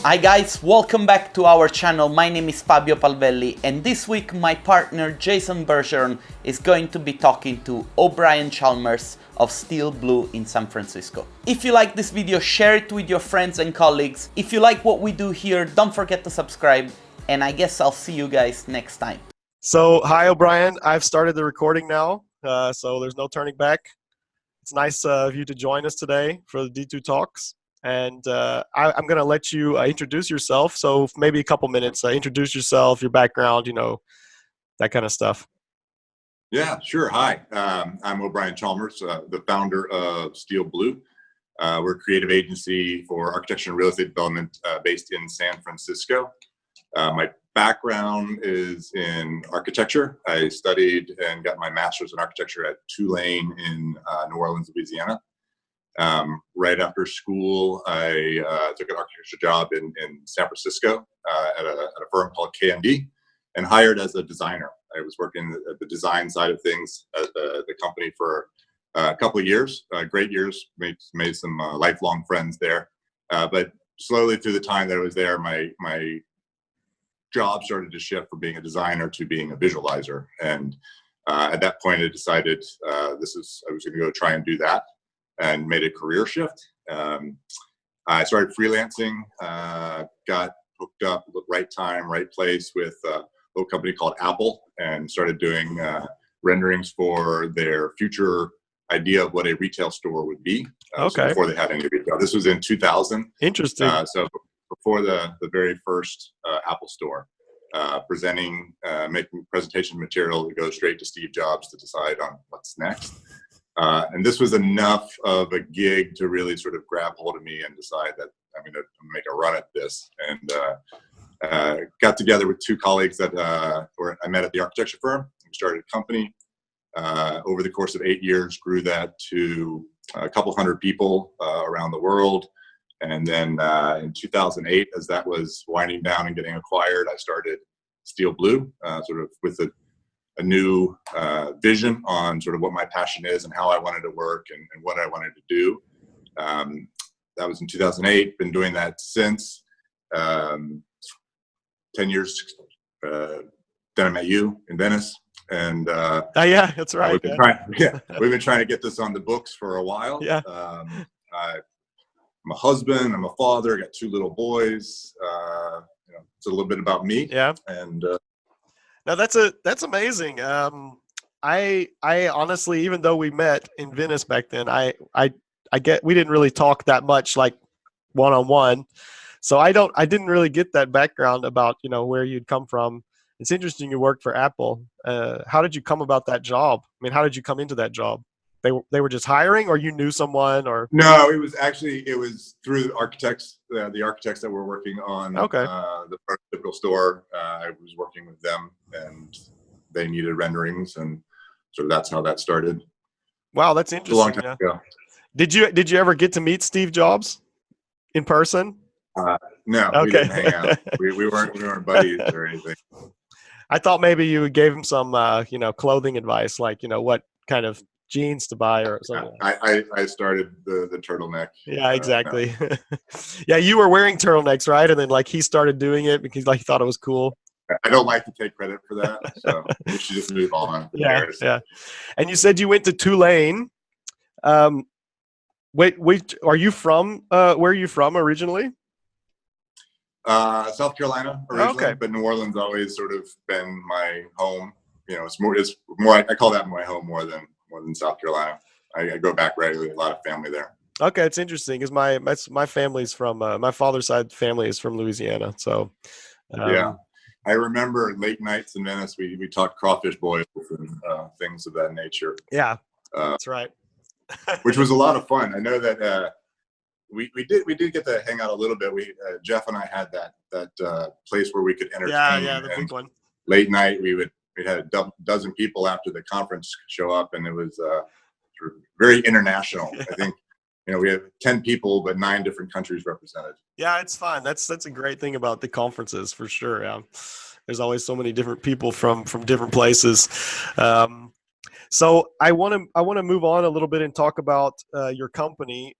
Hi guys, welcome back to our channel. My name is Fabio Palvelli, and this week my partner Jason Bergeron is going to be talking to O'Brien Chalmers of Steelblue in San Francisco. If you like this video, share it with your friends and colleagues. If you like what we do here, don't forget to subscribe, and I guess I'll see you guys next time. So, hi O'Brien, I've started the recording now, so there's no turning back. It's nice of you to join us today for the D2 Talks. And I'm going to let you introduce yourself. So maybe a couple minutes, introduce yourself, your background, that kind of stuff. Yeah, sure. Hi, I'm O'Brien Chalmers, the founder of Steelblue. We're a creative agency for architecture and real estate development based in San Francisco. My background is in architecture. I studied and got my master's in architecture at Tulane in New Orleans, Louisiana. Right after school, I took an architecture job in San Francisco at a firm called KMD and hired as a designer. I was working at the design side of things at the company for a couple of years, great years, made some lifelong friends there. But slowly through the time that I was there, my job started to shift from being a designer to being a visualizer. And at that point, I decided I was going to go try and do that, and made a career shift. I started freelancing, got hooked up, right time, right place with a little company called Apple, and started doing renderings for their future idea of what a retail store would be. Okay. So before they had any retail. This was in 2000. Interesting. So before the very first Apple store, making presentation material to go straight to Steve Jobs to decide on what's next. And this was enough of a gig to really sort of grab hold of me and decide that I'm going to make a run at this. And got together with two colleagues that I met at the architecture firm. We started a company. Over the course of 8 years, grew that to a couple hundred people around the world. And then in 2008, as that was winding down and getting acquired, I started Steelblue, sort of with a new vision on sort of what my passion is and how I wanted to work and what I wanted to do. That was in 2008. Been doing that since. 10 years. Then I met you in Venice, and yeah, that's right. We've been trying to get this on the books for a while. Yeah. I'm a husband. I'm a father. I got 2 little boys. It's a little bit about me. Yeah. And now that's amazing. I honestly, even though we met in Venice back then, we didn't really talk that much, like one-on-one. So I didn't really get that background about, where you'd come from. It's interesting you worked for Apple. How did you come about that job? I mean, how did you come into that job? They were just hiring, or you knew someone, or? No, it was through architects, the architects that were working on the prototypical store. I was working with them, and they needed renderings, and sort of that's how that started. Wow, that's interesting. A long time ago. Did you ever get to meet Steve Jobs in person? No, okay. We didn't hang out. we weren't buddies or anything. I thought maybe you gave him some clothing advice, like what kind of jeans to buy or something. I started the turtleneck. Yeah, exactly. No. Yeah, you were wearing turtlenecks, right? And then he started doing it because he thought it was cool. I don't like to take credit for that, so we should just move on. Yeah. And you said you went to Tulane. Wait, are you from? Where are you from originally? South Carolina originally, okay. But New Orleans always sort of been my home. It's more. I call that my home more than South Carolina. I go back regularly. A lot of family there. Okay, it's interesting because my family's from my father's side family is from Louisiana. So yeah, I remember late nights in Venice. We talked crawfish boils and things of that nature. Yeah, that's right. Which was a lot of fun. I know that we did get to hang out a little bit. Jeff and I had that place where we could entertain. Yeah, the big one. Late night, we had a dozen people after the conference show up, and it was sort of very international. I think we have 10 people, but 9 different countries represented. Yeah, it's fun. That's a great thing about the conferences for sure. Yeah, there's always so many different people from different places. So I want to move on a little bit and talk about your company.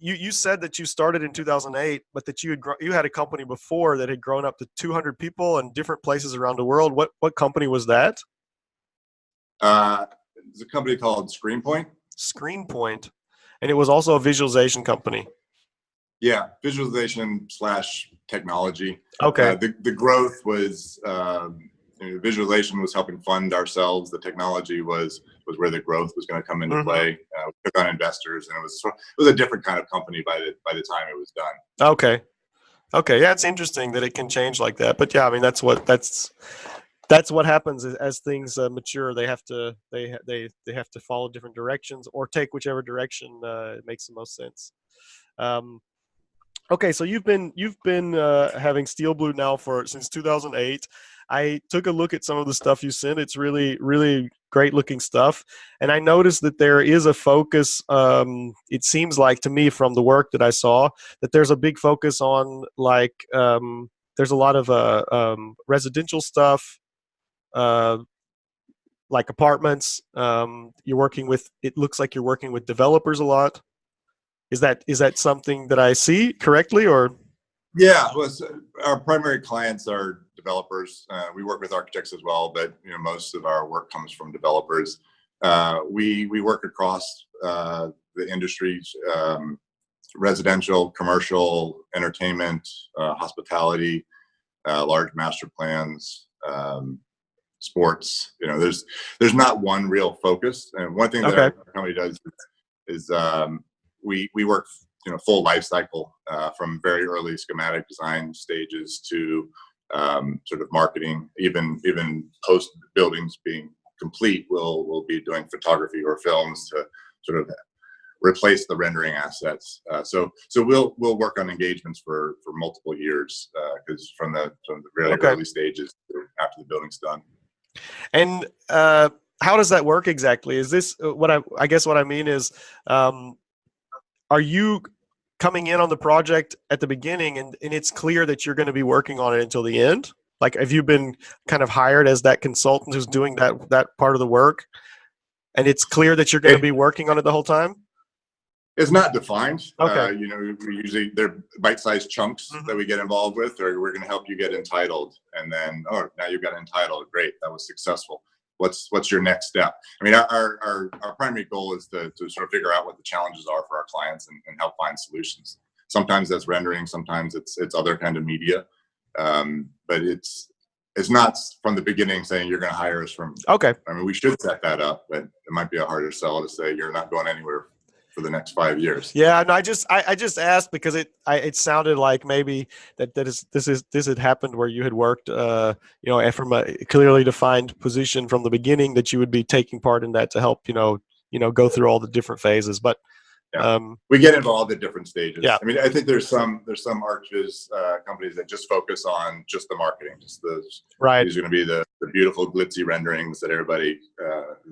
you said that you started in 2008, but that you had a company before that had grown up to 200 people in different places around the world. What company was that? It's a company called ScreenPoint. ScreenPoint, and it was also a visualization company. Yeah, visualization / technology. Okay. The growth was visualization was helping fund ourselves. The technology was where the growth was going to come into play. We took on investors, and it was a different kind of company by the time it was done. Okay. Yeah, it's interesting that it can change like that. But yeah, I mean that's what happens as things mature. They have to follow different directions or take whichever direction makes the most sense. Okay, so you've been having Steelblue now since 2008. I took a look at some of the stuff you sent. It's really, really great looking stuff. And I noticed that there is a focus, it seems like to me from the work that I saw, that there's a big focus on there's a lot of residential stuff, like apartments. It looks like you're working with developers a lot. Is that something that I see correctly, or? Yeah, our primary clients are developers. We work with architects as well, but most of our work comes from developers. We work across the industries: residential, commercial, entertainment, hospitality, large master plans, sports. There's not one real focus. And one thing that our company does is we work full life cycle, from very early schematic design stages to sort of marketing. Even post buildings being complete, we'll be doing photography or films to sort of replace the rendering assets. So we'll work on engagements for multiple years, because from the very early stages after the building's done. And how does that work exactly? Is this I guess what I mean is, are you coming in on the project at the beginning and it's clear that you're going to be working on it until the end? Like, have you been kind of hired as that consultant who's doing that part of the work, and it's clear that you're going to be working on it the whole time? It's not defined. Okay. They're bite-sized chunks that we get involved with, or we're going to help you get entitled, and then now you got entitled. Great, that was successful. What's your next step? I mean, our primary goal is to sort of figure out what the challenges are for our clients and help find solutions. Sometimes that's rendering, sometimes it's other kind of media, but it's not from the beginning saying you're going to hire us from. Okay. I mean, we should set that up, but it might be a harder sell to say you're not going anywhere for the next 5 years. Yeah, no, I just asked because it sounded like maybe this had happened where you had worked from a clearly defined position from the beginning, that you would be taking part in that to help go through all the different phases. But we get involved at different stages. Yeah, I mean, I think there's some archviz companies that just focus on just the marketing, just those. Right. These are going to be the beautiful glitzy renderings that everybody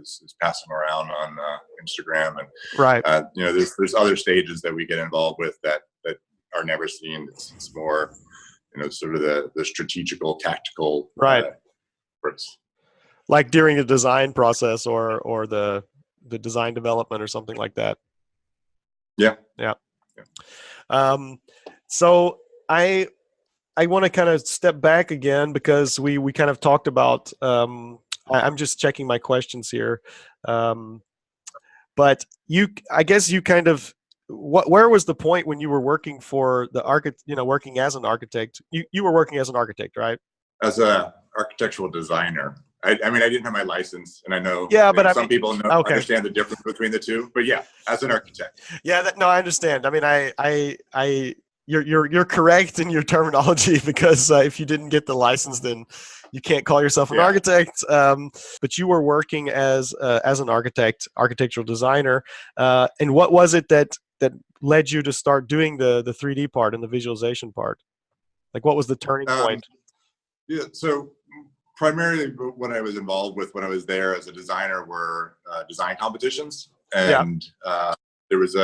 is passing around on Instagram, and right. There's other stages that we get involved with that are never seen. It's more, sort of the strategical, tactical. Right. Like during the design process or the design development or something like that. Yeah. So I want to kind of step back again, because we kind of talked about, I'm just checking my questions here. But I guess you kind of, where was the point when you were working for the working as an architect? You were working as an architect, right? As a architectural designer. I mean, I didn't have my license, and I know. Yeah, but some people understand the difference between the two. But yeah, as an architect. Yeah, I understand. I mean, you're correct in your terminology, because if you didn't get the license, then you can't call yourself an architect. But you were working as an architectural designer. And what was it that led you to start doing the 3D part and the visualization part? Like, what was the turning point? Yeah, so primarily what I was involved with when I was there as a designer were design competitions, and there was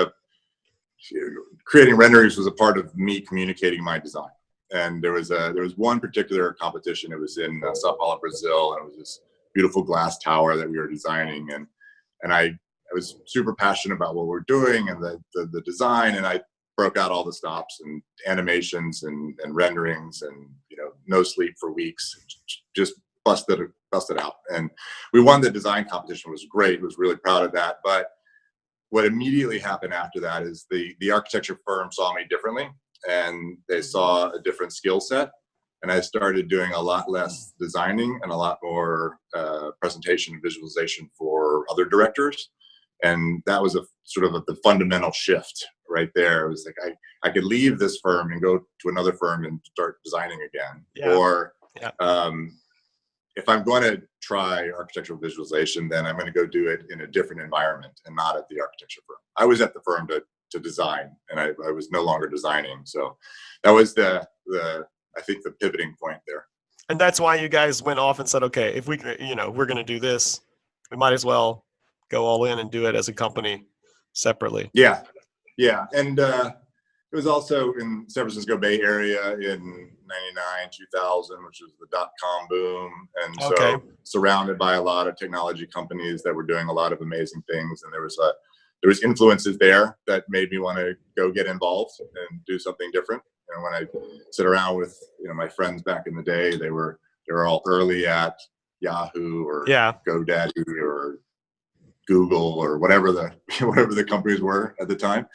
creating renderings was a part of me communicating my design. And there was one particular competition. It was in Sao Paulo, Brazil, and it was this beautiful glass tower that we were designing, and I was super passionate about what we're doing and the design, and I broke out all the stops and animations and renderings and, no sleep for weeks, just busted out. And we won the design competition. It was great. Was really proud of that. But what immediately happened after that is the architecture firm saw me differently, and they saw a different skill set. And I started doing a lot less designing and a lot more presentation and visualization for other directors. And that was a sort of the fundamental shift right there. It was like I could leave this firm and go to another firm and start designing again. Yeah. Or Yeah. If I'm going to try architectural visualization, then I'm going to go do it in a different environment and not at the architecture firm. I was at the firm to design, and I was no longer designing. So that was I think the pivoting point there. And that's why you guys went off and said, okay, if we, we're going to do this, we might as well go all in and do it as a company separately. Yeah. And it was also in San Francisco Bay Area in 99, 2000, which was the .com boom. And so surrounded by a lot of technology companies that were doing a lot of amazing things. And there was influences there that made me want to go get involved and do something different. And when I sit around with my friends back in the day, they were all early at Yahoo or GoDaddy or Google or whatever the companies were at the time.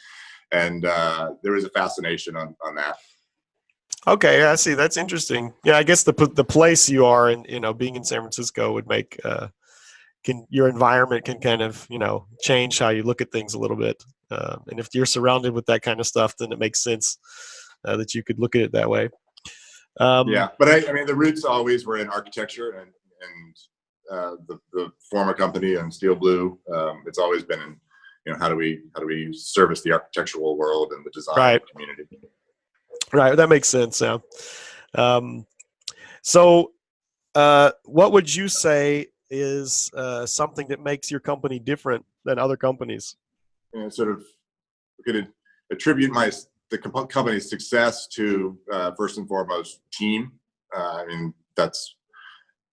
And there was a fascination on that. Okay, I see. That's interesting. Yeah, I guess the place you are in, being in San Francisco would make your environment can kind of change how you look at things a little bit. And if you're surrounded with that kind of stuff, then it makes sense that you could look at it that way. Yeah, but I mean, the roots always were in architecture and the former company and Steelblue. It's always been in how do we service the architectural world and the design community. Right, that makes sense. Yeah. So what would you say is something that makes your company different than other companies? Sort of could attribute the company's success to first and foremost team. I mean, that's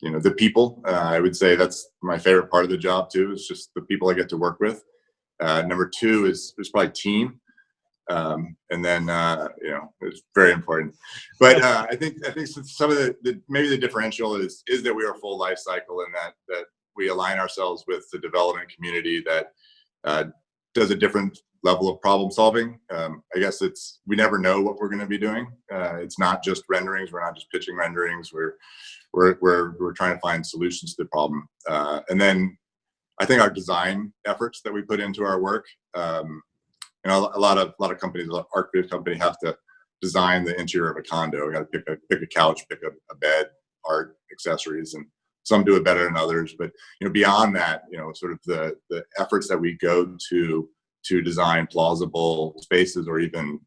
the people. I would say that's my favorite part of the job too. Is just the people I get to work with. Number two is probably team, and then it's very important. But I think some of maybe the differential is that we are full life cycle, and that we align ourselves with the development community that does a different level of problem solving. I guess we never know what we're going to be doing. It's not just renderings. We're not just pitching renderings. We're trying to find solutions to the problem, and then I think our design efforts that we put into our work, a lot of companies, architect company, have to design the interior of a condo. We got to pick a couch, pick a bed, art, accessories, and some do it better than others. But beyond that, sort of the efforts that we go to design plausible spaces or even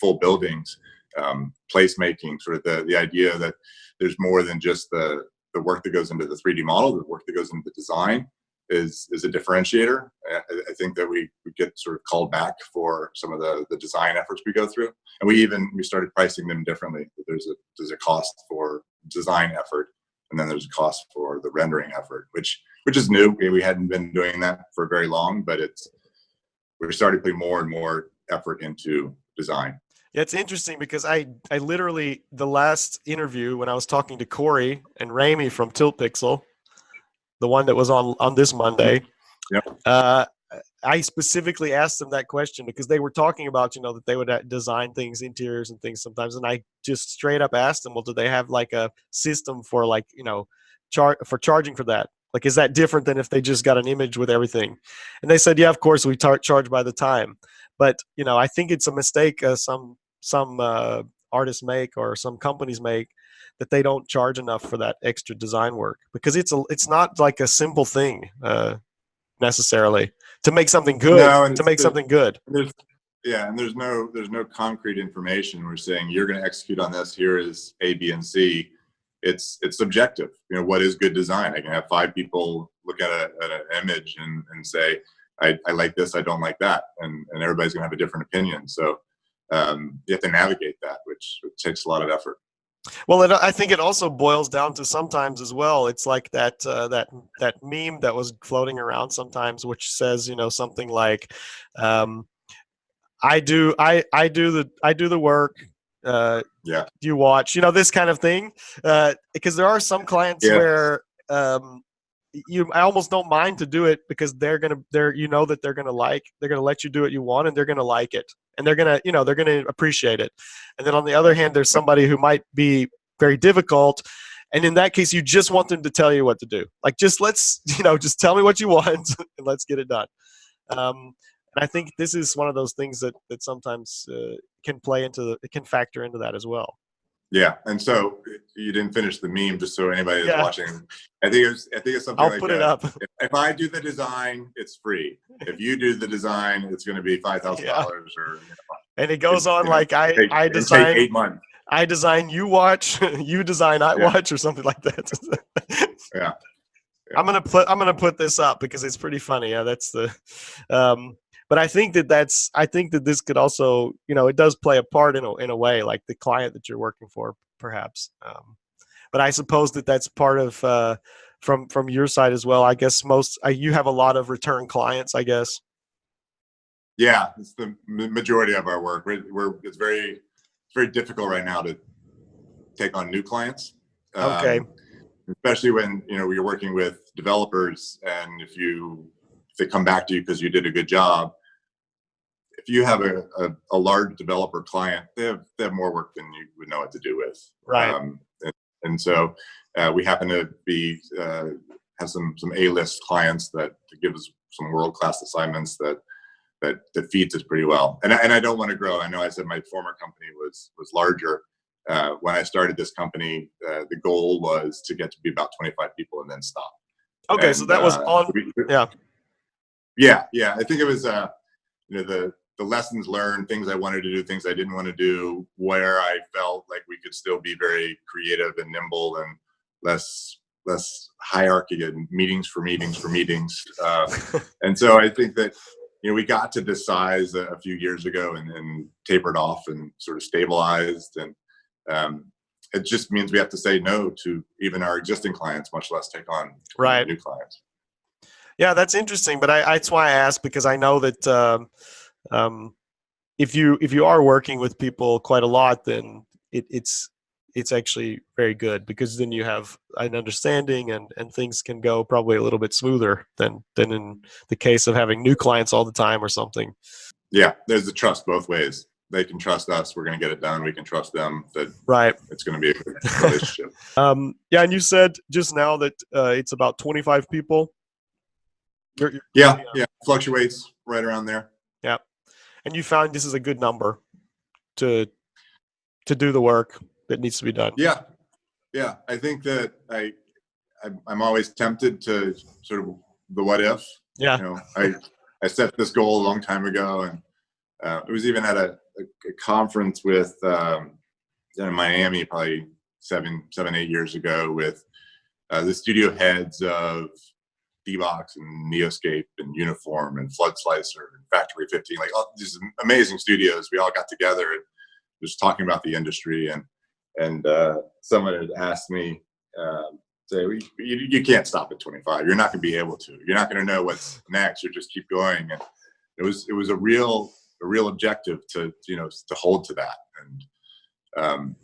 full buildings, placemaking, sort of the idea that there's more than just the work that goes into the 3D model, the work that goes into the design is a differentiator. I think that we get sort of called back for some of the design efforts we go through, and we started pricing them differently. There's a cost for design effort, and then there's a cost for the rendering effort, which is new. We hadn't been doing that for very long, but we're starting to put more and more effort into design. Yeah, it's interesting because I literally, the last interview when I was talking to Corey and Ramey from Tilt Pixel, the one that was on this Monday, I specifically asked them that question because they were talking about, that they would design things, interiors and things sometimes. And I just straight up asked them, well, do they have like a system for for charging for that? Like, is that different than if they just got an image with everything? And they said, yeah, of course we charge by the time. But, I think it's a mistake some artists make or some companies make, that they don't charge enough for that extra design work, because it's not like a simple thing necessarily to make something good. Something good. And there's no concrete information. We're saying you're going to execute on this. Here is A, B, and C. It's subjective. What is good design? I can have 5 people look at an image and say, I like this, I don't like that, and everybody's going to have a different opinion. So you have to navigate that, which takes a lot of effort. Well, I think it also boils down to sometimes as well. It's like that meme that was floating around sometimes, which says, something like, I do the work. Yeah. You watch, this kind of thing, because there are some clients where I almost don't mind to do it because they're that they're gonna let you do what you want, and they're gonna like it, and they're gonna appreciate it. And then on the other hand, there's somebody who might be very difficult, and in that case, you just want them to tell you what to do. Like, just just tell me what you want and let's get it done. And I think this is one of those things that sometimes can factor into that as well. Yeah, and so you didn't finish the meme, just so anybody that's watching. I think it's something I'll like put it up. If I do the design, it's free. If you do the design, it's going to be $5,000 or. And it goes on like I design. Take 8 months. I design, you watch. You design, I watch, or something like that. Yeah. I'm gonna put this up because it's pretty funny. Yeah, that's the. But I think that this could also, it does play a part in a way, like the client that you're working for, perhaps. But I suppose that's part of from your side as well. I guess you have a lot of return clients, I guess. Yeah, it's the majority of our work. It's very difficult right now to take on new clients. Okay. Especially when you're working with developers, and if they come back to you because you did a good job. If you have a large developer client, they have more work than you would know what to do with. Right. And so we happen to have some A-list clients that give us some world-class assignments that feeds us pretty well. And I don't want to grow. I know I said my former company was larger. When I started this company, the goal was to get to be about 25 people and then stop. Okay, and so that was on. Yeah. I think it was the lessons learned, things I wanted to do, things I didn't want to do, where I felt like we could still be very creative and nimble and less hierarchy and meetings for meetings. And so I think that we got to this size a few years ago and tapered off and sort of stabilized, and it just means we have to say no to even our existing clients, much less take on new clients. Yeah, that's interesting. But that's why I asked, because I know that if you are working with people quite a lot, then it's actually very good, because then you have an understanding and things can go probably a little bit smoother than in the case of having new clients all the time or something. Yeah, there's the trust both ways. They can trust us, we're going to get it done. We can trust them that it's going to be a good relationship. Yeah, and you said just now that it's about 25 people. Yeah, fluctuates right around there. Yeah, and you found this is a good number to do the work that needs to be done. Yeah. I think that I'm always tempted to sort of the what if. Yeah. I set this goal a long time ago, and it was even at a conference with in Miami, probably 7-8 years ago, with the studio heads of D-Box and Neoscape and Uniform and Flood Slicer and Factory 15, like all these amazing studios. We all got together and just talking about the industry, and someone had asked me, say, you can't stop at 25. You're not going to be able to. You're not going to know what's next. You just keep going. And it was a real objective to hold to that. And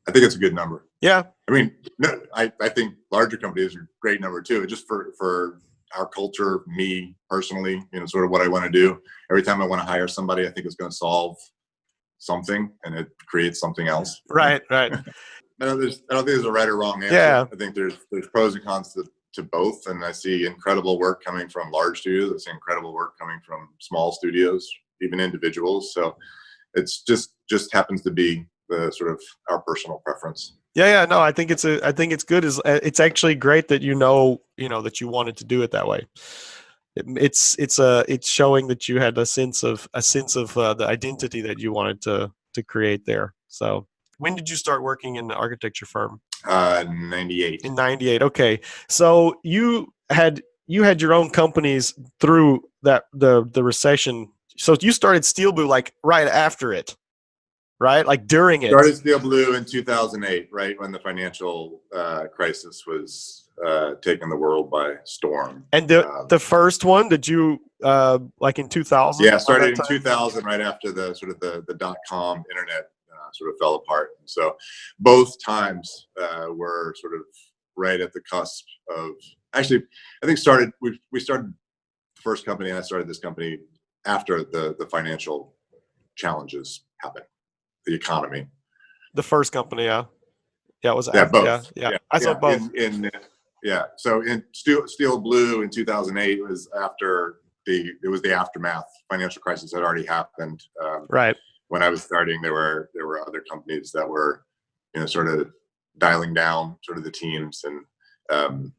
I think it's a good number. Yeah. I mean, no, I think larger companies are a great number too. Just for our culture, me personally, sort of what I want to do. Every time I want to hire somebody, I think it's going to solve something, and it creates something else. Right. I don't think there's a right or wrong answer. Yeah. I think there's pros and cons to both, and I see incredible work coming from large studios. I see incredible work coming from small studios, even individuals. So it's just happens to be the sort of our personal preference. Yeah. No, I think it's good. It's actually great that that you wanted to do it that way. It's showing that you had a sense of the identity that you wanted to create there. So when did you start working in the architecture firm? 98. In 98. Okay. So you had your own companies through the recession. So you started Steelblue like right after it, right? Like during it. Started Steelblue in 2008, right when the financial crisis was taken the world by storm. And the first one, did you like in 2000? Yeah, started in 2000, right after the sort of the .com internet sort of fell apart. And so both times were sort of right at the cusp of, actually, I think we started the first company, and I started this company after the financial challenges happened, the economy. The first company, yeah. Yeah, it was Yeah, after, both. yeah. I saw both. So in Steelblue in 2008 was after it was the aftermath. Financial crisis had already happened. Right. When I was starting, there were other companies that were, sort of dialing down sort of the teams, and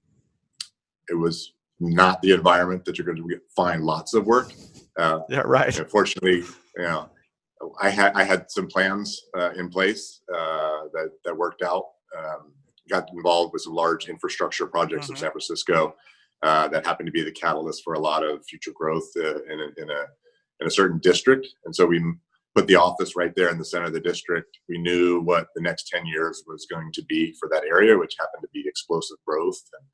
it was not the environment that you're going to find lots of work. Yeah, right. Fortunately, I had some plans in place that worked out. Got involved with some large infrastructure projects in San Francisco that happened to be the catalyst for a lot of future growth in a certain district. And so we put the office right there in the center of the district. We knew what the next 10 years was going to be for that area, which happened to be explosive growth and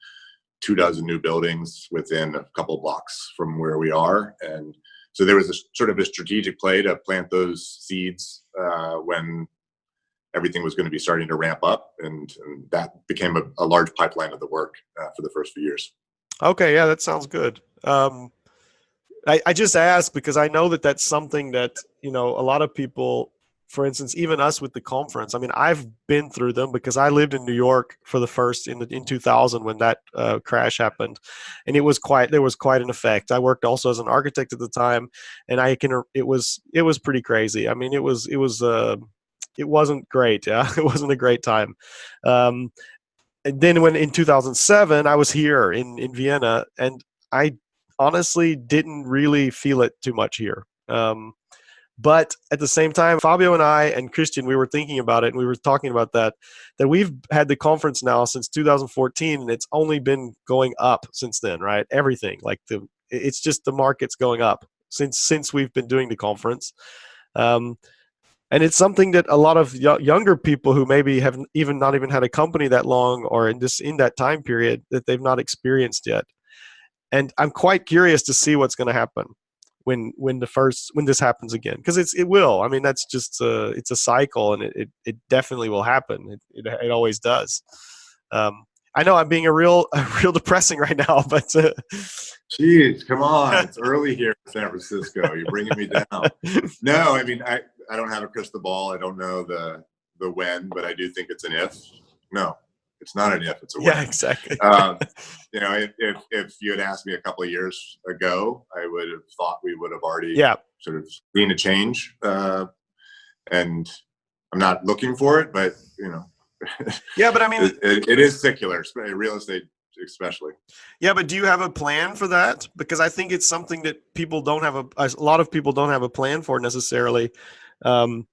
24 new buildings within a couple of blocks from where we are. And so there was a sort of a strategic play to plant those seeds when everything was going to be starting to ramp up, and that became a large pipeline of the work for the first few years. Okay, yeah, that sounds good. I just asked because I know that that's something that, a lot of people, for instance, even us with the conference, I mean, I've been through them because I lived in New York for the first in 2000 when that crash happened, and there was quite an effect. I worked also as an architect at the time, and it was pretty crazy. I mean, it wasn't great. Yeah, it wasn't a great time. And then when in 2007 I was here in Vienna, and I honestly didn't really feel it too much here. But at the same time, Fabio and I and Christian, we were thinking about it, and we were talking about that we've had the conference now since 2014, and it's only been going up since then, right? Everything, it's just the market's going up since we've been doing the conference. And it's something that a lot of younger people who maybe have not even had a company that long or in that time period, that they've not experienced yet. And I'm quite curious to see what's going to happen when this happens again, because it will. I mean, that's just it's a cycle, and it definitely will happen. It always does. I know I'm being a real depressing right now, but Jeez, come on! It's early here in San Francisco. You're bringing me down. No, I mean, I don't have a crystal ball. I don't know the when, but I do think it's an if. No, it's not an if. It's a when. Yeah, exactly. If you had asked me a couple of years ago, I would have thought we would have already sort of seen a change. And I'm not looking for it, but Yeah, but I mean, it is secular, real estate especially. Yeah, but do you have a plan for that? Because I think it's something that people don't have a lot of people don't have a plan for necessarily. Do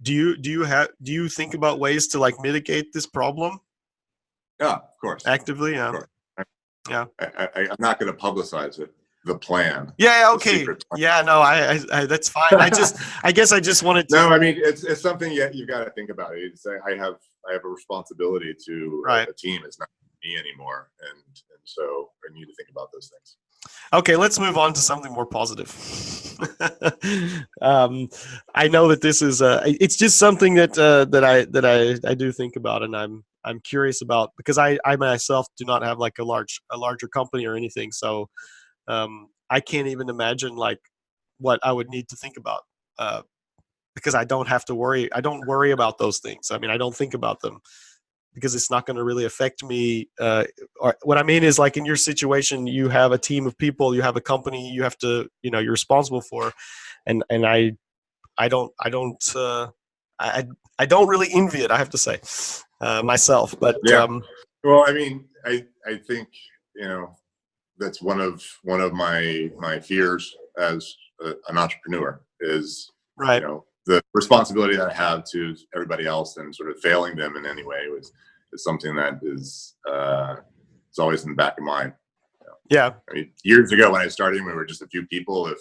you think about ways to mitigate this problem? Yeah, of course. Actively, yeah. Of course. Yeah. I'm not going to publicize it. The plan. Yeah. Okay. Yeah. No. I that's fine. I guess I just wanted to. No, I mean it's something you've got to think about. It's I have a responsibility to a team. It's not me anymore, and so I need to think about those things. Okay, let's move on to something more positive. I know that this is it's just something that I do think about, and I'm curious about, because I myself do not have a larger company or anything, so I can't even imagine what I would need to think about, because I don't have to worry. I don't worry about those things. I mean, I don't think about them because it's not going to really affect me. Or what I mean is, in your situation, you have a team of people, you have a company, you have to, you're responsible for, and I don't really envy it, I have to say, myself. But yeah. Well, I mean, I think that's one of my fears as an entrepreneur is right. The responsibility that I have to everybody else and sort of failing them in any way is something that is it's always in the back of mind. Yeah. I mean, years ago when I started, we were just a few people.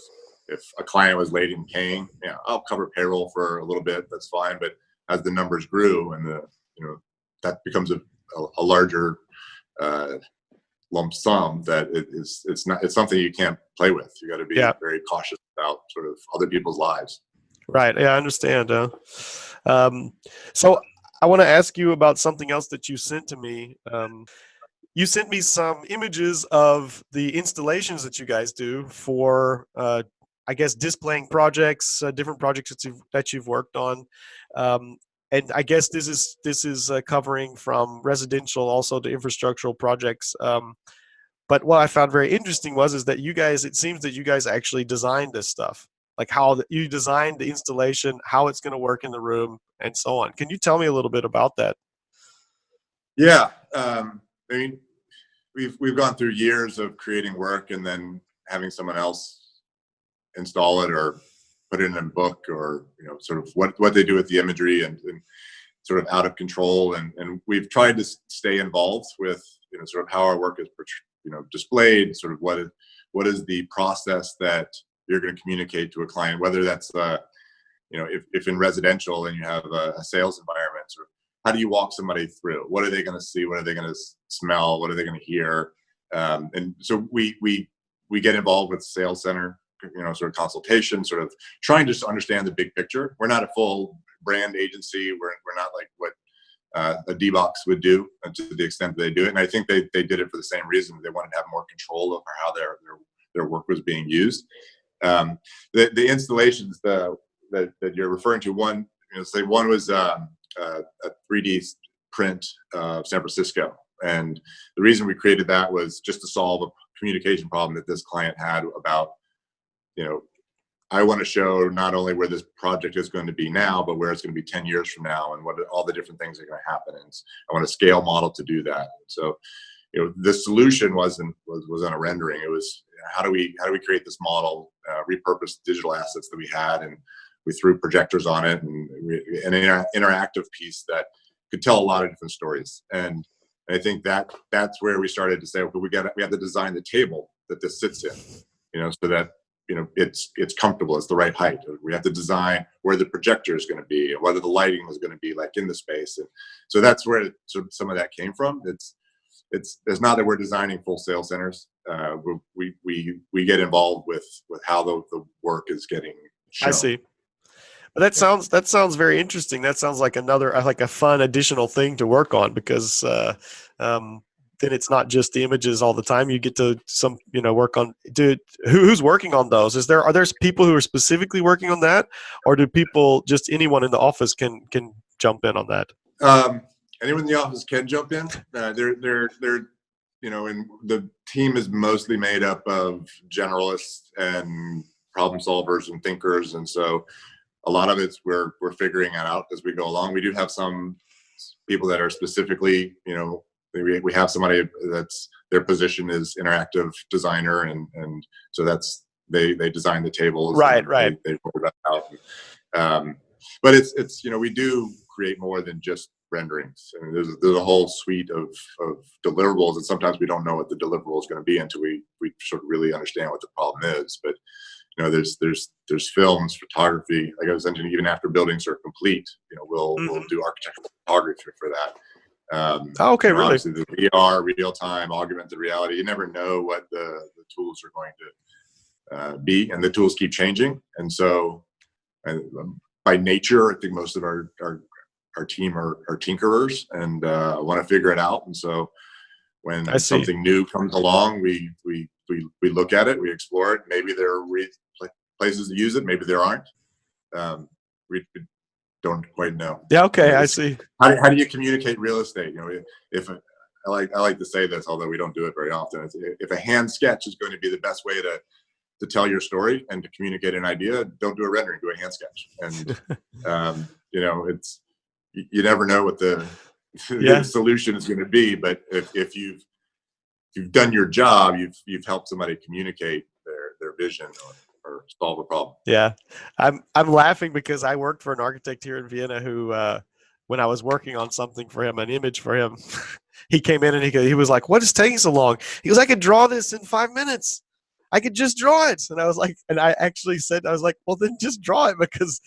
If a client was late in paying, I'll cover payroll for a little bit. That's fine. But as the numbers grew and that becomes a larger lump sum that it's something you can't play with. You got to be very cautious about sort of other people's lives. Right. Yeah, I understand. So I want to ask you about something else that you sent to me. You sent me some images of the installations that you guys do for, I guess, displaying projects, different projects that you've worked on. And I guess this is covering from residential also to infrastructural projects. But what I found very interesting is that it seems that you guys actually designed this stuff, like how you designed the installation, how it's going to work in the room, and so on. Can you tell me a little bit about that? Yeah, I mean, we've gone through years of creating work and then having someone else install it or put it in a book, or sort of what they do with the imagery, and sort of out of control. And we've tried to stay involved with sort of how our work is displayed, sort of what is the process that you're going to communicate to a client, whether that's if in residential and you have a sales environment, sort of how do you walk somebody through? What are they going to see? What are they going to smell? What are they going to hear? And so we get involved with sales center, sort of consultation, sort of trying to understand the big picture. We're not a full brand agency. We're not like what a D-Box would do, to the extent that they do it. And I think they did it for the same reason. They wanted to have more control over how their work was being used. The installations that you're referring to, one was a 3D print of San Francisco. And the reason we created that was just to solve a communication problem that this client had about, I want to show not only where this project is going to be now, but where it's going to be 10 years from now, and what all the different things are going to happen. And I want a scale model to do that. So, the solution was on a rendering. It was how do we create this model, repurpose digital assets that we had, and we threw projectors on it, and an interactive piece that could tell a lot of different stories. And I think that's where we started to say, okay, we have to design the table that this sits in, so that it's comfortable, it's the right height. We have to design where the projector is going to be, and whether the lighting is going to be like in the space. And so that's where some of that came from. It's not that we're designing full sales centers. We get involved with how the work is getting shown. I see. But that sounds very interesting. That sounds like a fun additional thing to work on, because then it's not just the images all the time. You get to work on. Who's working on those? Are there people who are specifically working on that, or do people, just anyone in the office can jump in on that? Anyone in the office can jump in. They're and the team is mostly made up of generalists and problem solvers and thinkers, and so a lot of it's we're figuring it out as we go along. We do have some people that are specifically, we have somebody that's their position is interactive designer, and so that's they design the tables. Right. They roll that out. But it's we do create more than just renderings. I mean, there's a whole suite of deliverables, and sometimes we don't know what the deliverable is going to be until we sort of really understand what the problem is. But there's films, photography. Like I was mentioning, even after buildings are complete, we'll do architectural photography for that. Okay, really? Obviously, the VR, real-time, augmented reality. You never know what the tools are going to be, and the tools keep changing. And so, by nature, I think most of our team are tinkerers and want to figure it out. And so, when something new comes along, we look at it, we explore it. Maybe there are places to use it, maybe there aren't. We don't quite know. Yeah, okay, I see. How do you communicate real estate? If I like to say this, although we don't do it very often. If a hand sketch is going to be the best way to tell your story and to communicate an idea, don't do a rendering, do a hand sketch. And it's you never know what the solution is going to be. But if you've done your job, you've helped somebody communicate their vision or solve a problem. Yeah, I'm laughing because I worked for an architect here in Vienna who, when I was working on something for him, an image for him, he came in and he was like, "What is taking so long?" He goes, "I could draw this in 5 minutes. I could just draw it." And I was like, and I actually said, I was like, "Well, then just draw it, because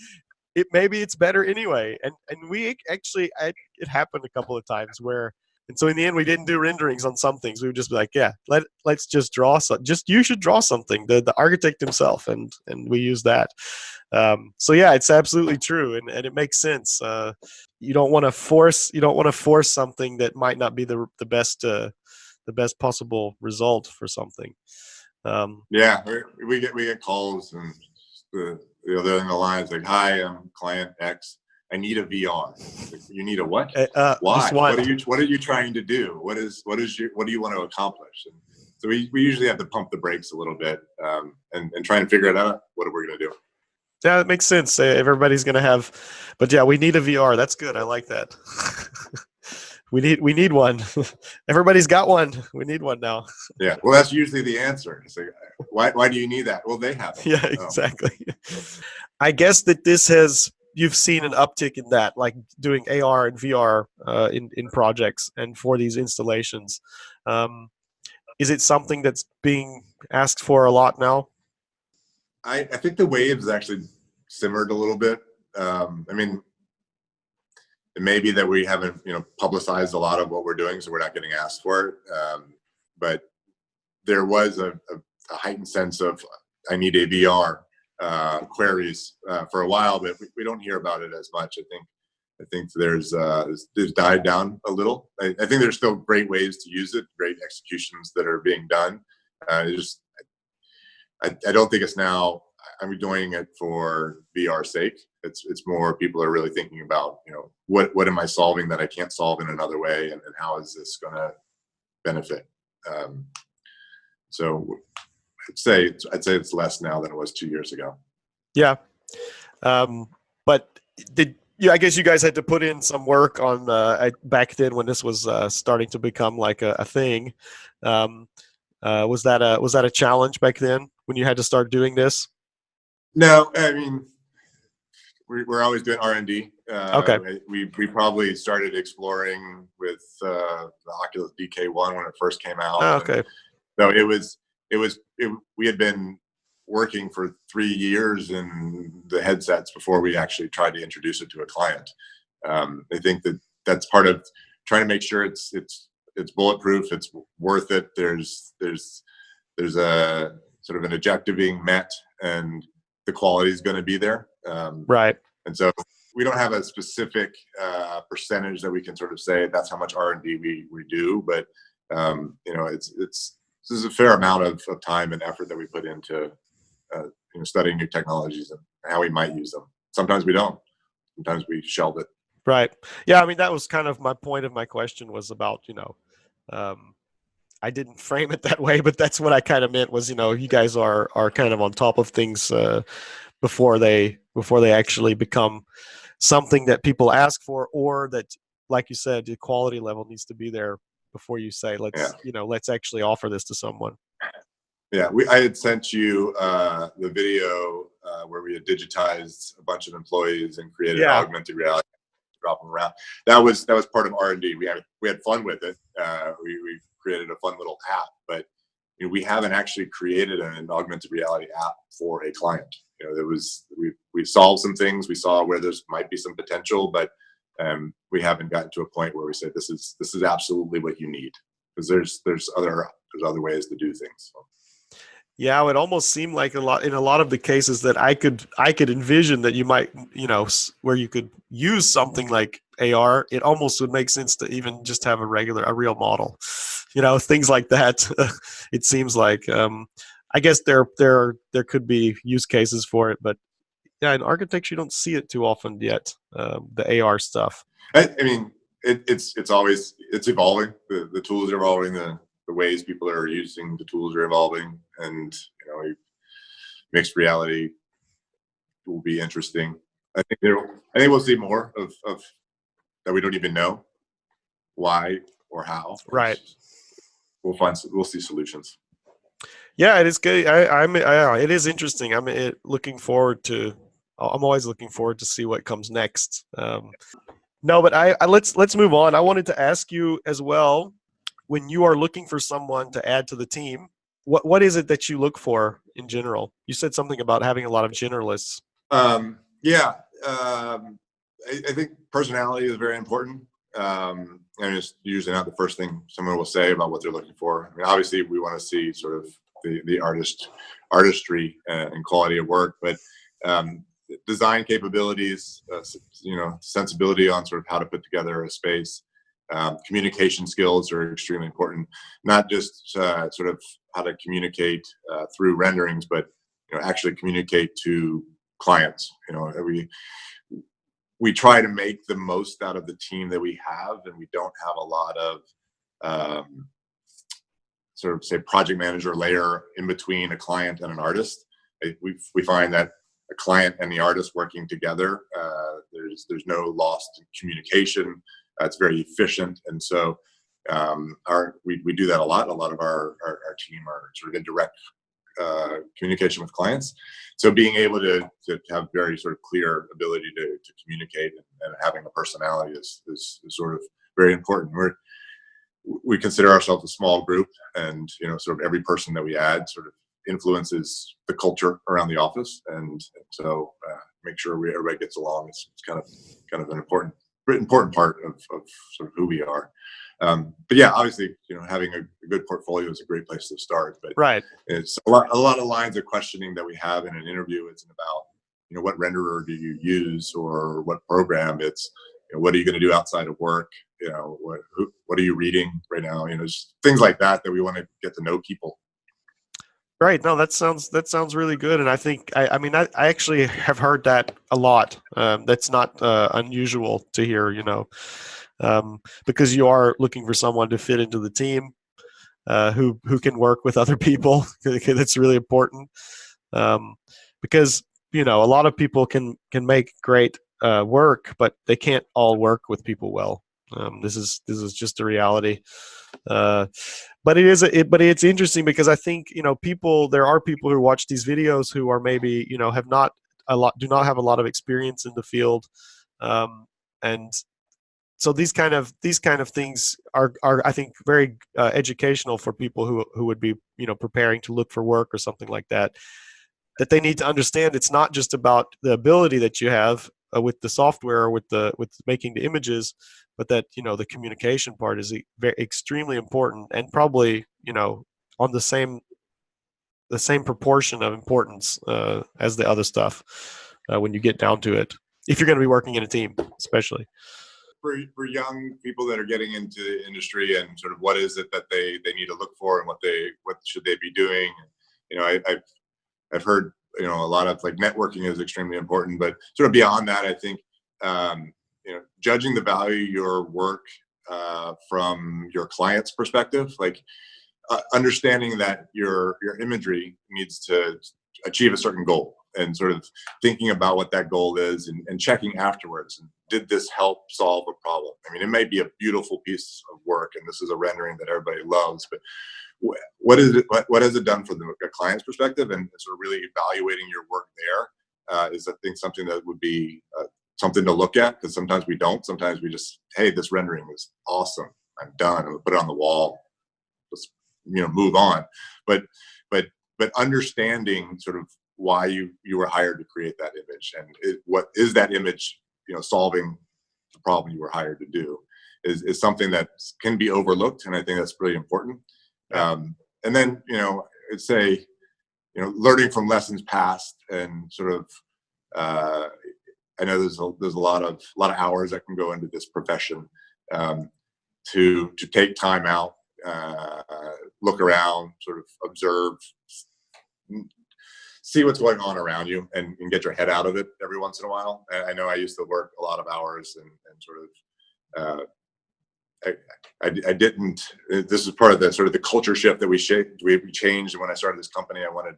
maybe it's better anyway." And we actually, it happened a couple of times where And so in the end, we didn't do renderings on some things. We would just be like, yeah, let's just draw you should draw something, the architect himself, and we use that. So yeah, it's absolutely true, and it makes sense. You don't want to force something that might not be the best possible result for something. Yeah, we get calls, and the other in the line is like, "Hi, I'm client X. I need a VR." Like, you need a what? Why? What are you trying to do? What do you want to accomplish? And so we usually have to pump the brakes a little bit, and try and figure it out. What are we going to do? Yeah, that makes sense. Everybody's gonna have, but yeah, we need a VR. That's good. I like that. we need one. Everybody's got one. We need one now. Yeah, well, that's usually the answer. It's like, why do you need that? Well, they have it. Yeah, exactly. I guess that you've seen an uptick in that, like doing AR and VR in projects and for these installations. Is it something that's being asked for a lot now? I think the waves actually simmered a little bit. I mean, it may be that we haven't, publicized a lot of what we're doing, so we're not getting asked for it. But there was a heightened sense of, I need a VR queries for a while, but we don't hear about it as much. I think there's died down a little. I think there's still great ways to use it, great executions that are being done. I don't think it's now, I'm doing it for VR's sake. It's more people are really thinking about, what am I solving that I can't solve in another way, and how is this going to benefit? So I'd say it's less now than it was 2 years ago. Yeah. But I guess you guys had to put in some work on back then when this was starting to become like a thing. Was that a challenge back then when you had to start doing this? No, I mean, we're always doing R&D. Okay. We probably started exploring with the Oculus DK1 when it first came out. Oh, okay. So we had been working for 3 years in the headsets before we actually tried to introduce it to a client. I think that's part of trying to make sure it's bulletproof, it's worth it. There's a sort of an objective being met, and the quality is going to be there. Right. And so we don't have a specific percentage that we can sort of say that's how much R&D we do, but this is a fair amount of time and effort that we put into studying new technologies and how we might use them. Sometimes we don't. Sometimes we shelve it. Right. Yeah. I mean, that was kind of my point of my question was about, I didn't frame it that way, but that's what I kind of meant was, you guys are kind of on top of things before they actually become something that people ask for, or that, like you said, the quality level needs to be there before you say, let's actually offer this to someone. Yeah, I had sent you the video where we had digitized a bunch of employees and created augmented reality, drop them around. That was part of R&D. We had fun with it. We created a fun little app, but we haven't actually created an augmented reality app for a client. We solved some things. We saw where there might be some potential, but we haven't gotten to a point where we say this is absolutely what you need, because there's other ways to do things. So. Yeah, it would almost seem like in a lot of the cases that I could envision that you might, where you could use something like AR, it almost would make sense to even just have a real model, things like that. It seems like, I guess there could be use cases for it, but yeah, in architecture, you don't see it too often yet. The AR stuff. I mean, it's evolving. The tools are evolving. The ways people are using the tools are evolving, and mixed reality will be interesting. I think we'll see more of that we don't even know why or how. Right. We'll see solutions. Yeah, it is good. It is interesting. I'm always looking forward to see what comes next. No, but let's move on. I wanted to ask you as well, when you are looking for someone to add to the team, what is it that you look for in general? You said something about having a lot of generalists. I think personality is very important. and it's usually not the first thing someone will say about what they're looking for. I mean, obviously we want to see sort of the artistry and quality of work, but design capabilities, sensibility on sort of how to put together a space. Communication skills are extremely important, not just sort of how to communicate through renderings, but actually communicate to clients. We try to make the most out of the team that we have, and we don't have a lot of sort of say project manager layer in between a client and an artist. We find that a client and the artist working together, there's no lost communication. It's very efficient, and so we do that a lot. A lot of our team are sort of in direct communication with clients. So being able to have very sort of clear ability to communicate and having a personality is sort of very important. We consider ourselves a small group, and sort of every person that we add sort of influences the culture around the office, and so make sure everybody gets along. It's kind of an important part of sort of who we are. But yeah, obviously, having a good portfolio is a great place to start. But right, it's a lot of lines of questioning that we have in an interview. Isn't about what renderer do you use or what program. It's what are you going to do outside of work. What are you reading right now. Just things like that we want to get to know people. Right. No, that sounds really good. And I think, I mean, I actually have heard that a lot. That's not unusual to hear, because you are looking for someone to fit into the team, who can work with other people. That's really important. Because, a lot of people can make great work, but they can't all work with people well. This is just a reality. But it's interesting because I think there are people who watch these videos who are maybe do not have a lot of experience in the field, and so these kind of things are I think very educational for people who would be preparing to look for work or something like that. That they need to understand it's not just about the ability that you have with the software or with making the images, but that the communication part is extremely important, and probably on the same proportion of importance as the other stuff when you get down to it, if you're going to be working in a team, especially for young people that are getting into the industry, and sort of what is it that they need to look for, and what should they be doing. I've heard a lot of like networking is extremely important, but sort of beyond that, I think judging the value of your work from your client's perspective, like understanding that your imagery needs to achieve a certain goal, and sort of thinking about what that goal is, and checking afterwards. And did this help solve a problem? I mean, it may be a beautiful piece of work, and this is a rendering that everybody loves, but what has it done from the client's perspective? And sort of really evaluating your work there is, I think, something that would be something to look at, because sometimes we don't. Sometimes we just, hey, this rendering is awesome, I'm done, and we'll put it on the wall, just move on. But understanding sort of why you were hired to create that image, and what is that image solving the problem you were hired to do, is something that can be overlooked, and I think that's really important. And then I'd say learning from lessons past, and sort of I know there's a lot of hours that can go into this profession, to take time out, look around, sort of observe, see what's going on around you, and get your head out of it every once in a while. I know I used to work a lot of hours, and sort of I didn't. This is part of the sort of the culture shift that we changed. When I started this company, I wanted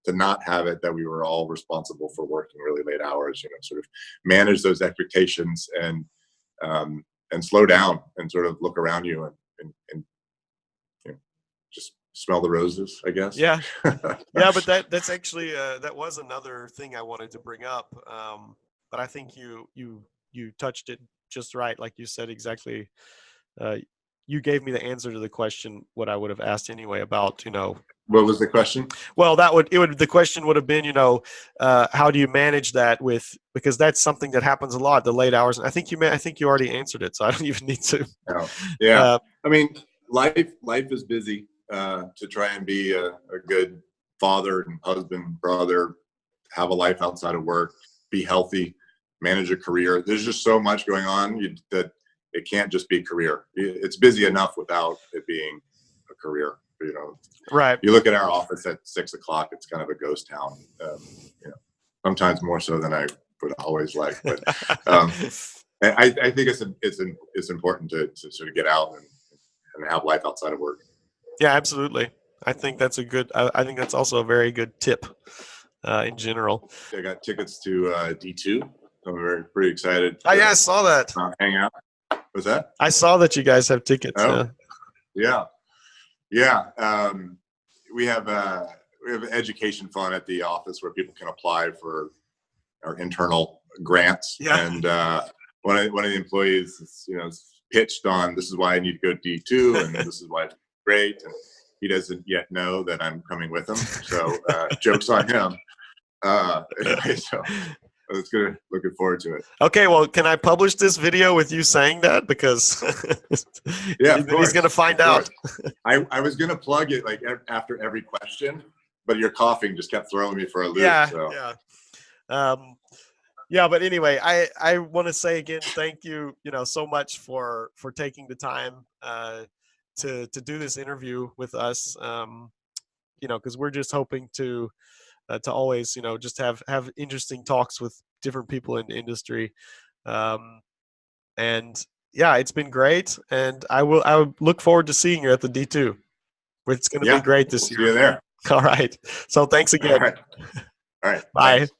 to not have it that we were all responsible for working really late hours. Sort of manage those expectations, and slow down, and sort of look around you, and just smell the roses, I guess. Yeah. Yeah, but that's actually that was another thing I wanted to bring up. But I think you touched it just right, like you said exactly. You gave me the answer to the question what I would have asked anyway about What was the question? Well, the question would have been, how do you manage that because that's something that happens a lot, the late hours. And I think you already answered it, so I don't even need to. Oh, yeah. I mean, life is busy. To try and be a good father and husband, brother, have a life outside of work, be healthy, manage a career. There's just so much going on that it can't just be career. It's busy enough without it being a career. Right. You look at our office at 6 o'clock; it's kind of a ghost town. Sometimes more so than I would always like. But I think it's important to sort of get out and have life outside of work. Yeah, absolutely. I think that's I think that's also a very good tip in general. I got tickets to D2. So I'm pretty excited. Oh, yeah, I saw that. Hang out. What's that? I saw that you guys have tickets. Oh, yeah. We have an education fund at the office where people can apply for our internal grants. Yeah. And one of the employees, pitched on, this is why I need to go to D2, and this is why it's great. And he doesn't yet know that I'm coming with him. So joke's on him. Anyway, so it's good. Looking forward to it. Okay, well, can I publish this video with you saying that? Because he's going to find out. I was going to plug it like after every question, but your coughing just kept throwing me for a loop. Yeah, so. Yeah. But anyway, I want to say again, thank you, so much for taking the time to do this interview with us. Because we're just hoping to always, just have interesting talks with different people in the industry. And yeah, it's been great. And I would look forward to seeing you at the D2. It's going to be great this year. See you there. All right. So thanks again. All right. Bye. Thanks.